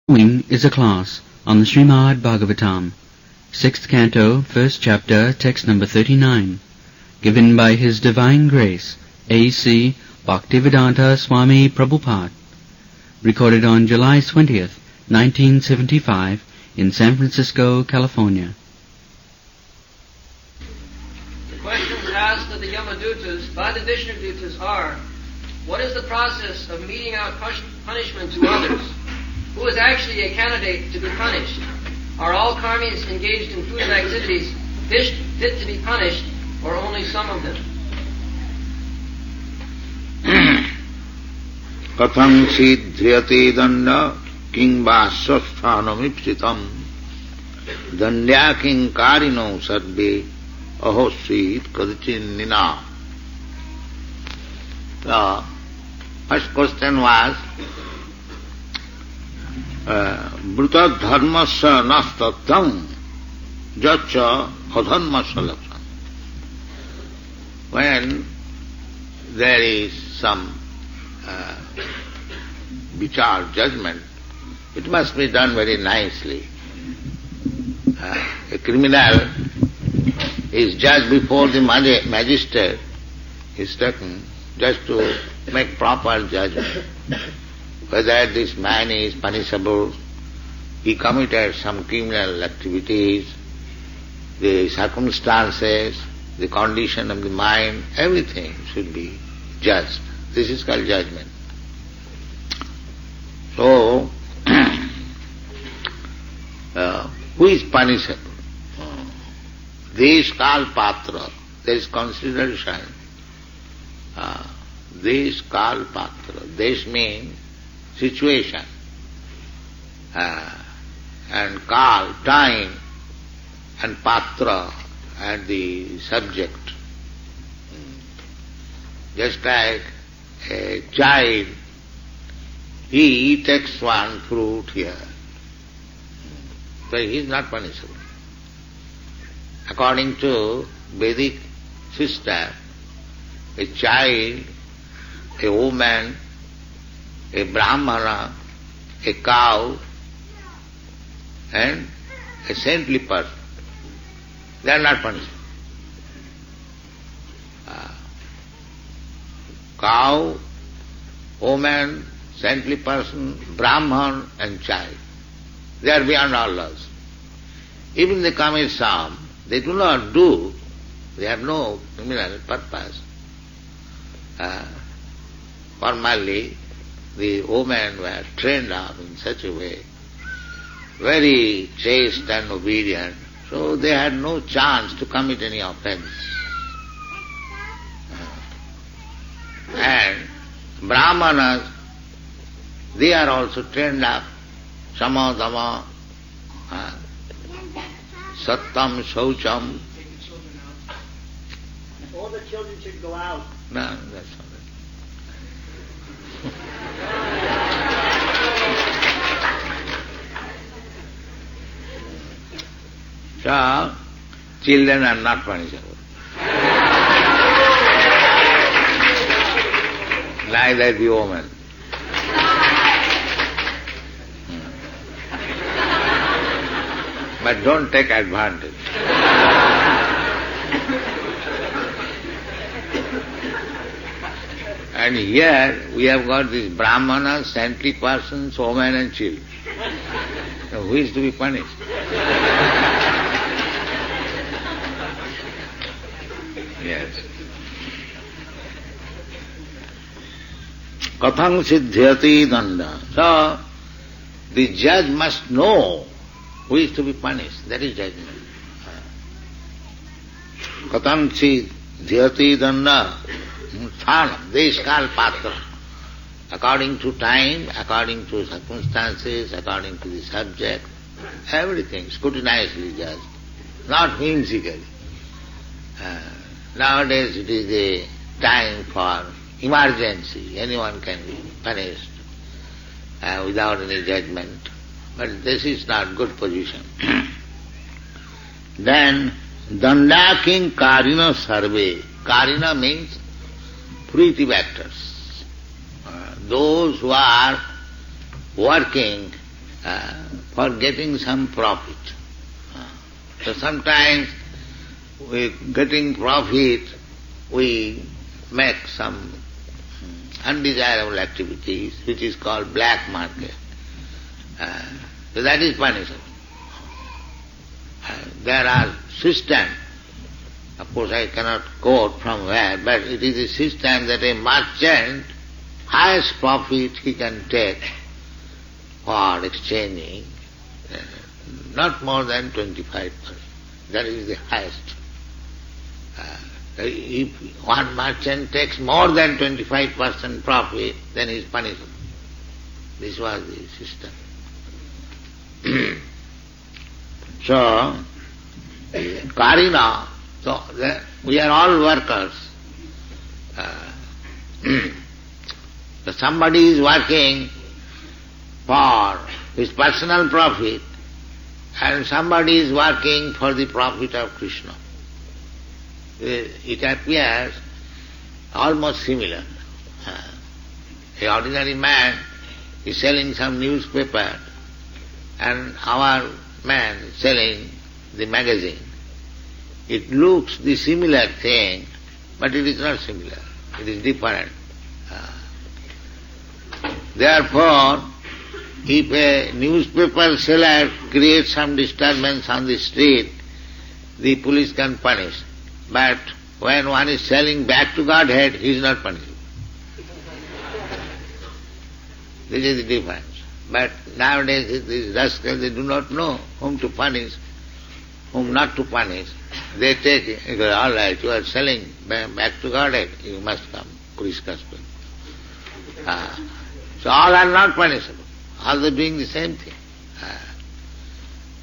Following is a class on the Srimad Bhagavatam, 6th Canto, 1st Chapter, text number 39, given by His Divine Grace, A.C. Bhaktivedanta Swami Prabhupada, recorded on July 20th, 1975, in San Francisco, California. The questions asked of the Yamadutas by the Vishnudutas are, what is the process of meting out punishment to others? Who is actually a candidate to be punished? Are all karmis engaged in fruitive activities fit to be punished, or only some of them? Katham siddhyate danda king vasasthanamipsitam dandya king karino sarve ahosit kadichinnina. The first question was Bruta dharmasya nastattam jacha adharmasya laksam. When there is some vichar, judgment, it must be done very nicely. A criminal is judged before the magistrate, is taken just to make proper judgment. Whether this man is punishable, he committed some criminal activities, the circumstances, the condition of the mind, everything should be judged. This is called judgment. So, who is punishable? Desh kal patra, there is consideration. Desh kal patra, desh means situation, and kal, time, and patra, and the subject. Just like a child, he takes one fruit here, so he is not punishable. According to Vedic system, a child, a woman, a brahmana, a cow, and a saintly person, they are not punishable. Cow, woman, saintly person, brahman, and child, they are beyond all laws. Even they commit some, they do not do, they have no criminal purpose. Formerly, the women were trained up in such a way, very chaste and obedient, so they had no chance to commit any offense. And brahmanas, they are also trained up, sama dhamma, sattam shaucham. All the children should go out. No, that's all. So, children are not punishable. Neither the woman. But don't take advantage. And here we have got these brahmanas, saintly persons, women and children. Now who is to be punished? Yes. Katham siddhyati danda. So, the judge must know who is to be punished. That is judgment. Katham siddhyati danda. Thanam, desh kal patra. According to time, according to circumstances, according to the subject, everything scrutinizedly judged, not whimsically. Nowadays it is a time for emergency. Anyone can be punished without any judgment. But this is not good position. Then, danda king karina sarve. Karina means fruitive actors. Those who are working for getting some profit. So sometimes getting profit, we make some undesirable activities, which is called black market. So that is punishable. There are systems, of course I cannot quote from where, but it is a system that a merchant, highest profit he can take for exchanging, not more than 25%. That is the highest. If one merchant takes more than 25% profit, then he is punishable. This was the system. So, karina, so we are all workers. So somebody is working for his personal profit and somebody is working for the profit of Krishna. It appears almost similar. An ordinary man is selling some newspaper and our man is selling the magazine. It looks the similar thing, but it is not similar. It is different. Therefore, if a newspaper seller creates some disturbance on the street, the police can punish. But when one is selling back to Godhead, he is not punished. This is the difference. But nowadays these rascals, they do not know whom to punish, whom not to punish. They take it, all right, you are selling back to Godhead, you must come, Krishna's people. So all are not punishable. All are doing the same thing.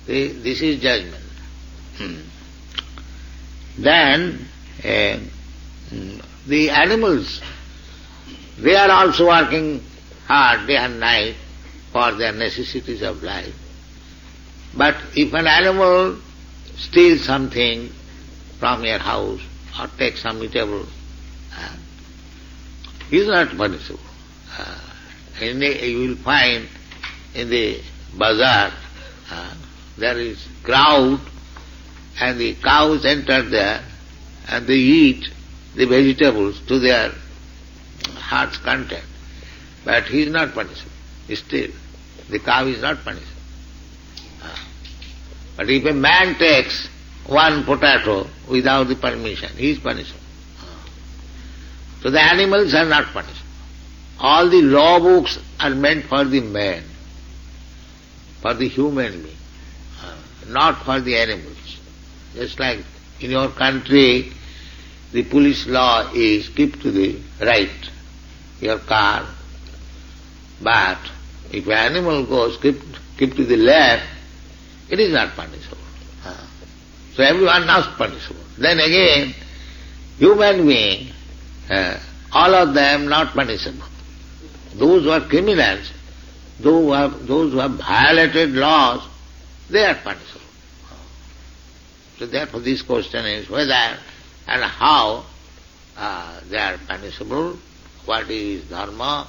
This is judgment. Then the animals, they are also working hard day and night for their necessities of life. But if an animal steals something from your house or takes some eatable, he is not punishable. You will find in the bazaar there is crowd and the cows enter there and they eat the vegetables to their heart's content. But he is not punishable. Still, the cow is not punishable. But if a man takes one potato without the permission, he is punishable. So the animals are not punishable. All the law books are meant for the man, for the human being, not for the animals. Just like in your country, the police law is keep to the right, your car, but if an animal goes keep to the left, it is not punishable. So everyone not punishable. Then again, human being, all of them not punishable. Those who are criminals, those who have violated laws, they are punishable. So therefore this question is whether and how they are punishable, what is dharma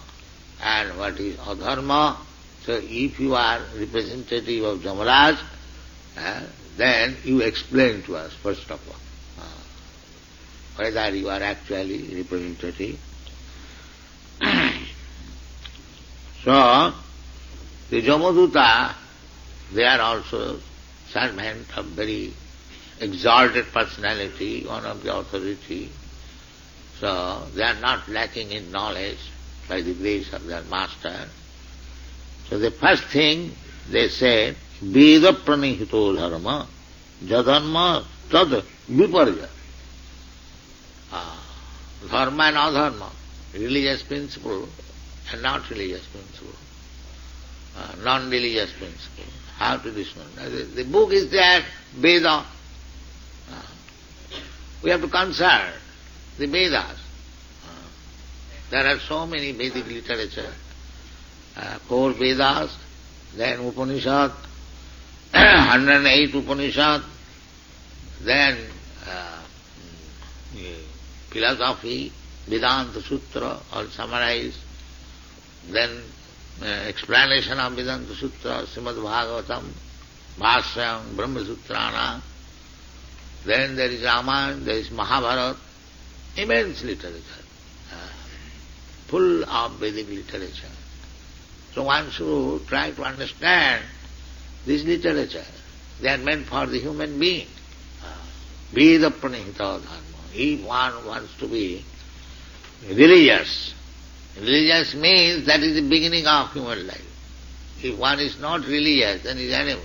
and what is adharma. So if you are representative of Jamaraj, then you explain to us first of all whether you are actually representative. So the Jamaduta, they are also servant of very exalted personality, one of the authority. So they are not lacking in knowledge by the grace of their master. So the first thing they said, Veda pranihito dharma, jadharma tad viparya. Dharma and adharma, religious principle and not religious principle, non-religious principle. How to discern? The book is there, Veda. We have to consult the Vedas. There are so many Vedic literature. 4 Vedas, then Upanishad, 108 Upanishad, then philosophy, Vedanta Sutra, all summarized, then explanation of Vedanta Sutra, Srimad Bhagavatam, Bhashyam, Brahma Sutrana. Then there is Ramayana, there is Mahabharata, immense literature, full of Vedic literature. So one should try to understand this literature. They are meant for the human being. Veda pranihita dharma. If one wants to be religious, religious means that is the beginning of human life. If one is not religious, then he is animal.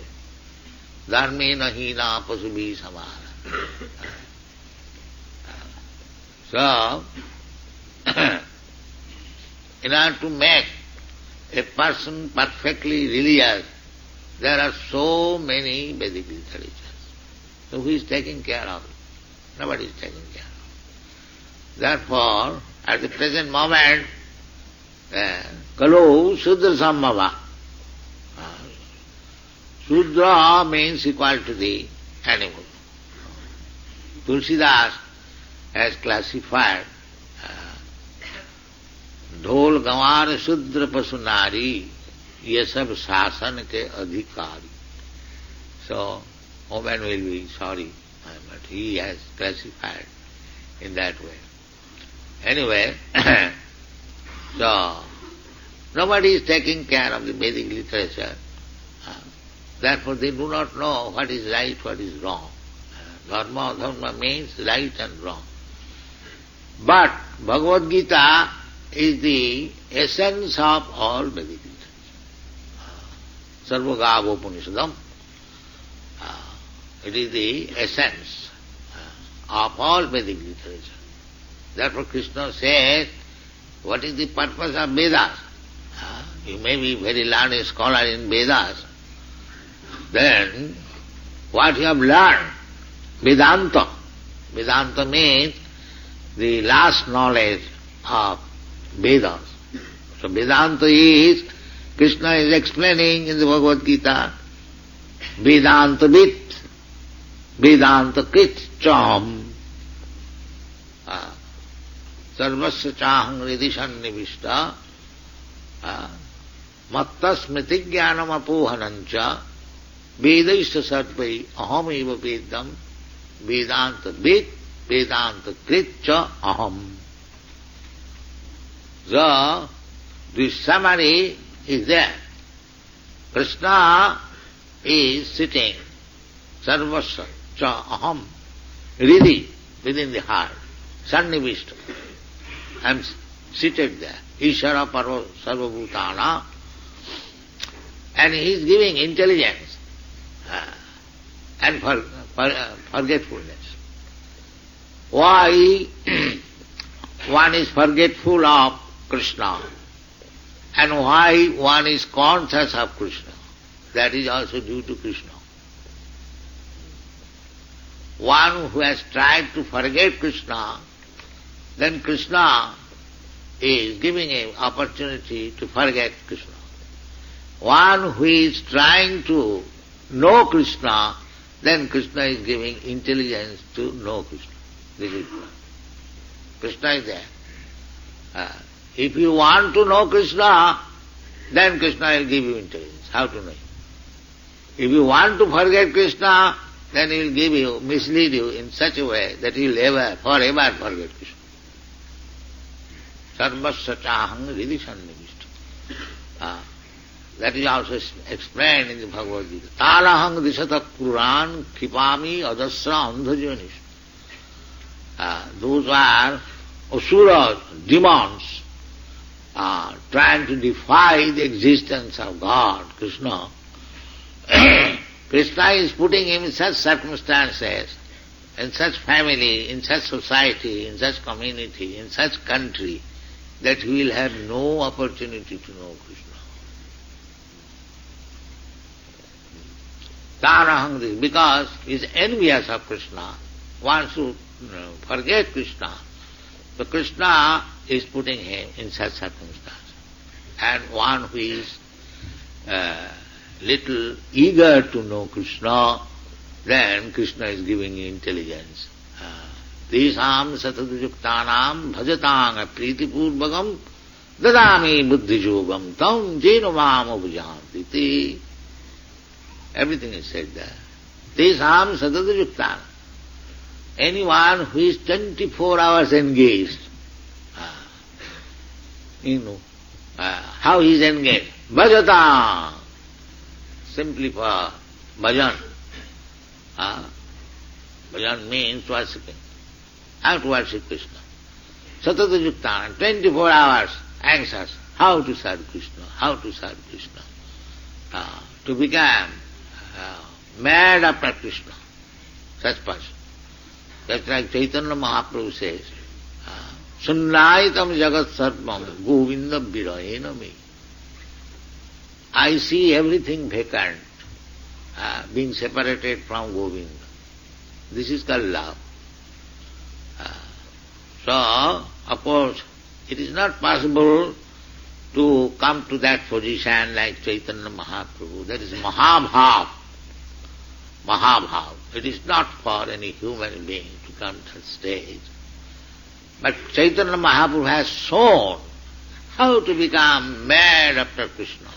Dharmena hina pasubhi samara. So, in order to make a person perfectly religious, there are so many Vedic literatures. So who is taking care of it? Nobody is taking care of it. Therefore, at the present moment, Kalu Sudra Sammava. Sudra means equal to the animal. Tulsidas has classified ढोल गंवार शूद्र पशु नारी ये सब शासन के अधिकारी. So, woman will be sorry, but he has classified in that way. Anyway, so nobody is taking care of the Vedic literature. Therefore they do not know what is right, what is wrong. Dharma, dharma means right and wrong. But Bhagavad Gita is the essence of all Vedic literature. Sarvagava Upanishadam. It is the essence of all Vedic literature. Therefore Krishna says, what is the purpose of Vedas? You may be very learned scholar in Vedas. Then what you have learned? Vedanta. Vedanta means the last knowledge of Vedas. So Vedanta is, Krishna is explaining in the Bhagavad Gita, Vedanta vit, Vedanta krit cham, sarvasya chahang ridishan nivishta, matta smriti jnanam apohanancha, vedaisya sarvai aham eva vedam, Vedanta vit, Vedanta krit cha aham. So, this summary is there. Krishna is sitting, sarvasya cha aham, really within the heart, sannivishta. I am seated there, Ishara parva sarvabhutana, and he is giving intelligence and forgetfulness. Why one is forgetful of Krishna and why one is conscious of Krishna? That is also due to Krishna. One who has tried to forget Krishna, then Krishna is giving him opportunity to forget Krishna. One who is trying to know Krishna, then Krishna is giving intelligence to know Krishna. This is Krishna is there. If you want to know Krishna, then Krishna will give you intelligence, how to know him. If you want to forget Krishna, then he will give you, mislead you in such a way that you will ever, forever forget Krishna. Sarvasya chahang ridishan nivishta. That is also explained in the Bhagavad Gita. Talahang disata kuran kipami adasra andhajonis. Those are asuras, demons, trying to defy the existence of God, Krishna. Krishna is putting him in such circumstances, in such family, in such society, in such community, in such country, that he will have no opportunity to know Krishna. Tarahang, because he is envious of Krishna, wants to forget Krishna. So Krishna is putting him in such circumstances. And one who is little eager to know Krishna, then Krishna is giving intelligence. Tisam satadujuktanam bhajatang pritipurvagam dadami buddhi yogam tam jena mam abhujanti. Everything is said there. Tesam sadada yuktana. Anyone who is 24 hours engaged, how he is engaged? Bhajata. Simply for bhajan. Bhajan means worshipping. How to worship Krishna. Satata yuktana, 24 hours anxious. How to serve Krishna? How to serve Krishna? To become mad after Krishna. Such person. Just like Chaitanya Mahaprabhu says, Sunnaitam jagat sarvam govinda virayena me. I see everything vacant, being separated from Govinda. This is called love. So, of course, it is not possible to come to that position like Chaitanya Mahaprabhu. That is Mahabhav. Mahabhav. It is not for any human being to come to that stage. But Chaitanya Mahaprabhu has shown how to become mad after Krishna.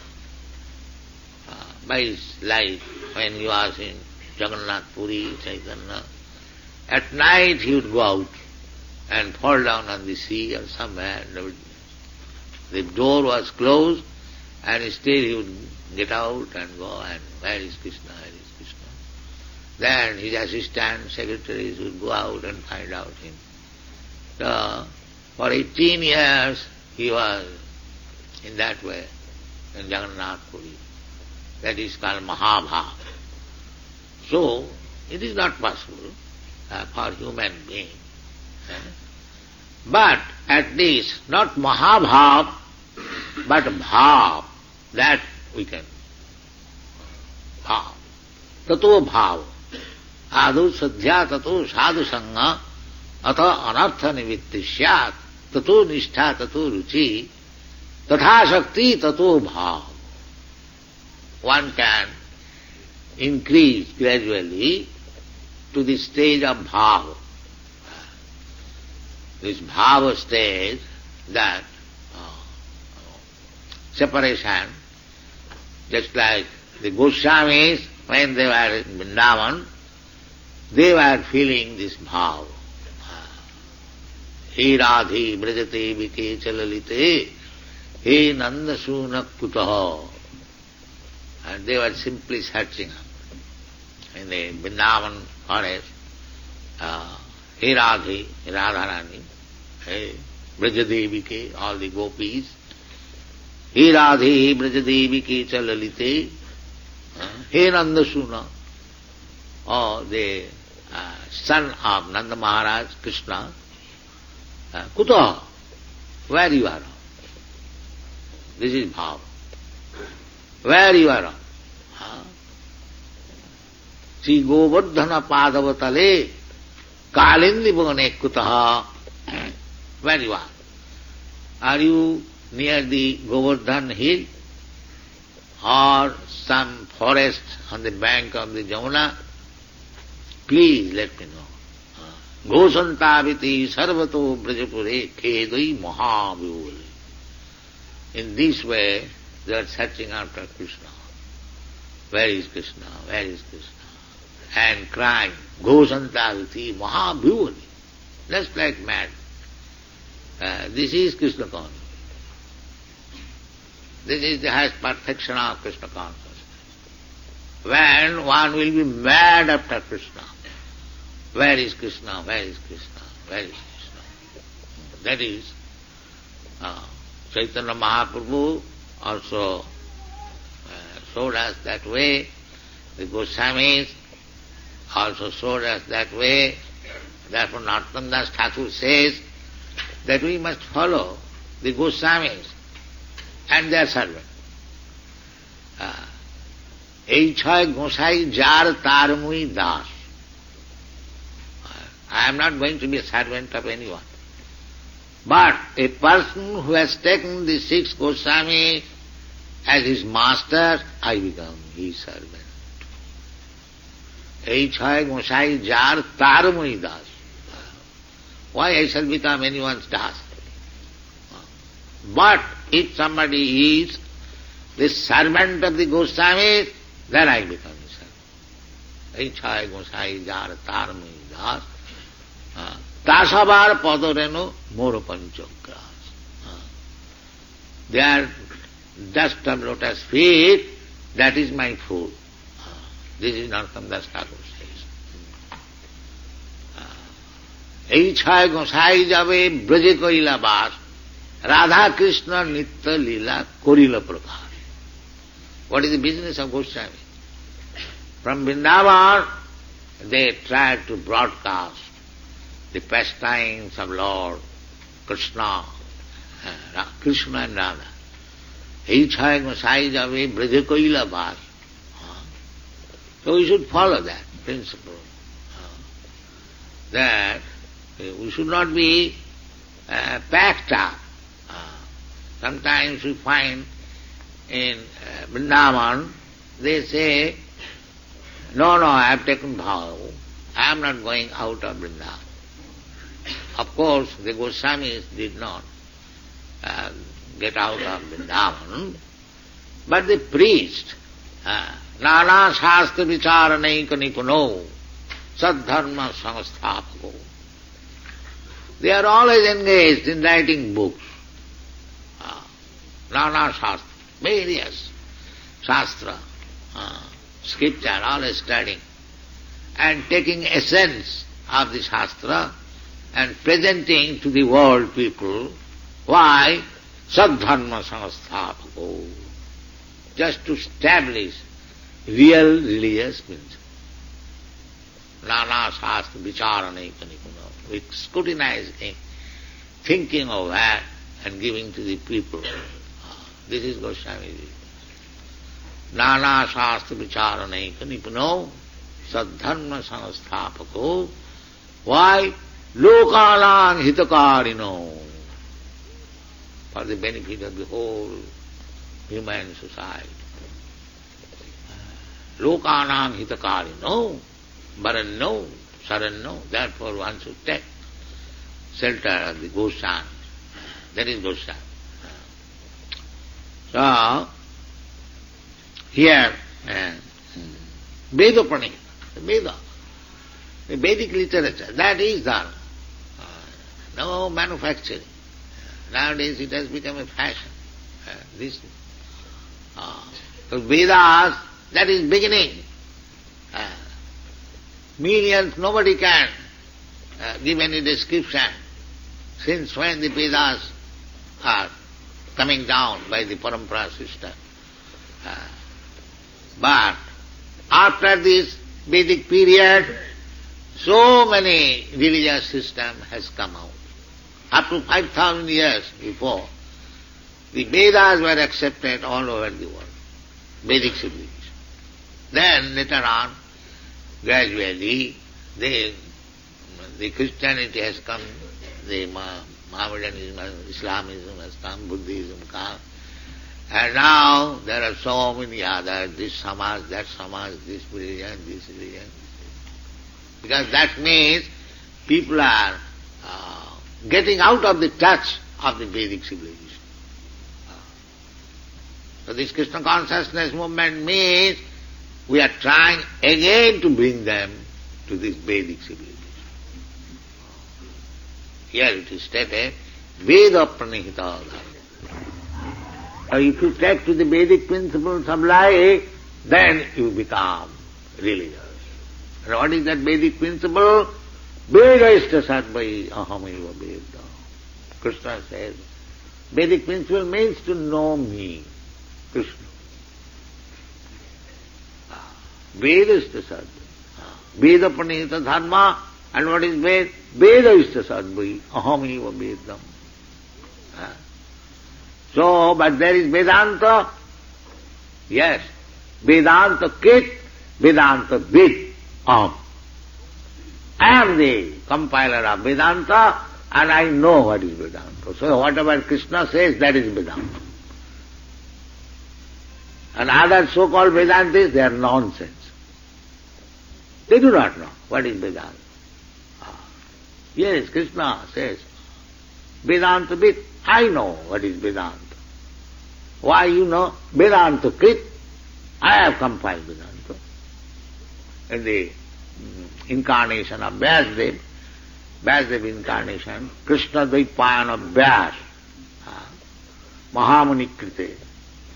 By his life, when he was in Jagannath Puri, Chaitanya, at night he would go out and fall down on the sea or somewhere. The door was closed and still he would get out and go and where is Krishna, where is Krishna. Then his assistant, secretaries would go out and find out him. So, for 18 years he was in that way, in Jagannath Puri. That is called Mahabhav. So, it is not possible for human being. But at least, not Mahabhav, but Bhav, that we can. Bhav. Tato Bhav. Adu sadhya tato sadhu sangha atha anartha nivitti syat tato nishtha tato ruchi tatha shakti tato Bhav. One can increase gradually to the stage of bhava. This bhava stage, that separation, just like the Goswamis, when they were in Vrindavan, they were feeling this bhava. He Radhi brajate vike chalalite, he Nanda suna kutaha. And they were simply searching in the Vrindavan forest. He Radhi, Radharani, hey Brajadevike, all the gopis. He Radhi, Brajadevike chalalite, he Nandasuna, the son of Nanda Maharaj, Krishna. Kuta, where you are? This is bhava. Where you are? Sri Govardhana Padavatale Kalindi Bhagane Kutaha. Where you are? Are you near the Govardhan hill or some forest on the bank of the Jamuna? Please let me know. Ghosantaviti sarvato brajapure khedai mahavivule. In this way, they are searching after Krishna. Where is Krishna? Where is Krishna? And crying, Ghosantaviti mahabhuvali. Just like mad. This is Krishna consciousness. This is the highest perfection of Krishna consciousness. When one will be mad after Krishna. Where is Krishna? Where is Krishna? Where is Krishna? That is Chaitanya Mahaprabhu also showed us that way. The Goswamis also showed us that way. Therefore Narottam Das Thakur says that we must follow the Goswamis and their servant. Ei chhay Gosai jar tarmui das. I am not going to be a servant of anyone. But a person who has taken the 6 Goswamis as his master, I become his servant. Ei chhay Gosai jar tarmui das. Why I shall become anyone's das? But if somebody is the servant of the Goswami, then I become the servant. Eichai Gosai jar tarmai das tasabar padoreno moro panchokras. They are dust of lotus feet, that is my food. This is Narottam Das Thakur says. Eichai Gosai jabe braje koila bas, Radha Krishna nitya lila korila prakar. What is the business of Goswami? From Vrindavan, they try to broadcast the pastimes of Lord Krishna, Krishna and Radha. Eichai Gosai jabe braje koila bas. So we should follow that principle. That we should not be packed up. Sometimes we find in Vrindavan, they say, no, I have taken vow, I am not going out of Vrindavan. Of course, the Goswamis did not get out of Vrindavan, but the priest, Nana Shastra Vicharanaika Nipuno, Sadharma Samasthapago, they are always engaged in writing books. Nana Shastra, various Shastra, scripture, always studying, and taking essence of the Shastra and presenting to the world people. Why? Sadharma Samasthapago, just to establish real religious principle. Nana Shastra Vicharanaika Nipuno, with scrutinizing, thinking of that and giving to the people. This is Goswamiji. Nana Shastra Vicharanaika Nipuno, Sadharma Samasthapago. Why? Lokanam hitakarino, for the benefit of the whole human society. Lokanam hitakarino, baranno, saranno, therefore one should take shelter of the Goswami. That is Goswami. So, here, Veda Pranita, the Veda, the Vedic literature, that is done. No manufacturing. Nowadays it has become a fashion. So Vedas, that is beginning. Millions, nobody can give any description since when the Vedas are coming down by the parampara system. But after this Vedic period, so many religious system has come out. Up to 5,000 years before, the Vedas were accepted all over the world, Vedic civilization. Then later on, gradually, the Christianity has come, the Mohammedanism, Islamism has come, Buddhism come, and now there are so many others, this Samaj, that Samaj, this religion, this religion. Because that means people are getting out of the touch of the Vedic civilization. So this Krishna consciousness movement means we are trying again to bring them to this Vedic civilization. Here it is stated, Veda Pranihita Dharma. If you take to the Vedic principles of life, then you become religious. And what is that Vedic principle? Veda ishta sadvai ahamaiva Veda. Krishna says, Vedic principle means to know me, Krishna. Veda ishta sadvai. Veda pranihita dharma. And what is Veda? Veda ishta sadvai ahamaiva Vedam. So, but there is Vedanta. Yes. Vedanta kit, Vedanta vid. I am the compiler of Vedanta and I know what is Vedanta. So whatever Krishna says, that is Vedanta. And other so-called Vedantis, they are nonsense. They do not know what is Vedanta. Yes, Krishna says, Vedanta bit, I know what is Vedanta. Why you know? Vedanta Krit. I have compiled Vedanta. In the incarnation of Vyasadeva, Vyasadeva incarnation, Krishna Dvaipayana Vyas, Mahamuni Krite,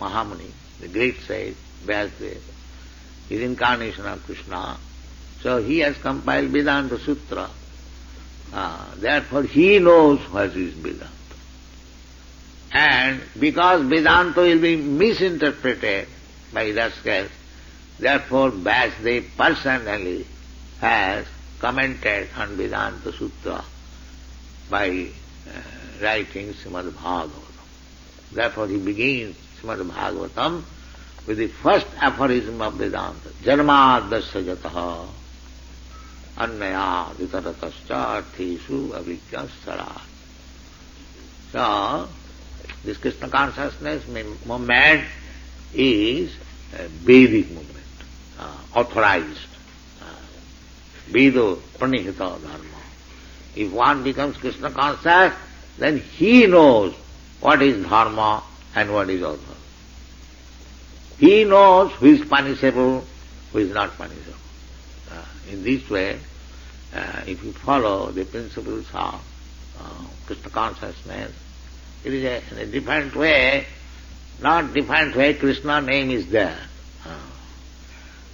Mahamuni, the great sage, Vyasadeva, is incarnation of Krishna. So he has compiled Vedanta Sutra. Therefore he knows what is Vedanta. And because Vedanta will be misinterpreted by rascals, therefore Vyasadeva personally has commented on Vedanta Sutra by writing Srimad Bhagavatam. Therefore he begins Srimad Bhagavatam with the first aphorism of Vedanta, Janmadasya jataha annaya vitaratascha arthishu avijja sarat. So, this Krishna consciousness movement is a Vedic movement, authorized. Vedo pranihita dharma. If one becomes Krishna conscious, then he knows what is dharma and what is adharma. He knows who is punishable, who is not punishable. In this way, if you follow the principles of Krishna consciousness, it is in a different way, not different way, Krishna name is there.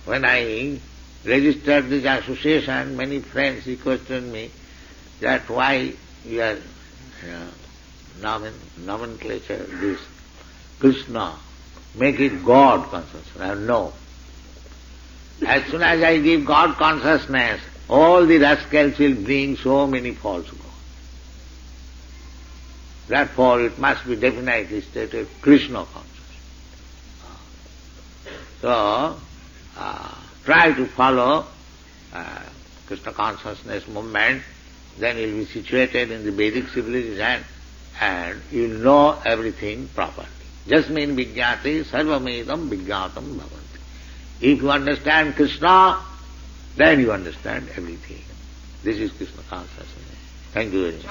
When I registered this association, many friends questioned me that why we are nomenclature, this Krishna, make it God consciousness. No. As soon as I give God consciousness, all the rascals will bring so many false gods. Therefore it must be definitely stated Krishna consciousness. So, try to follow Krishna consciousness movement, then you will be situated in the Vedic civilization and you will know everything properly. Jasmin vijñāti sarvamedam vijñātam bhavanti. If you understand Krishna, then you understand everything. This is Krishna consciousness. Thank you very much.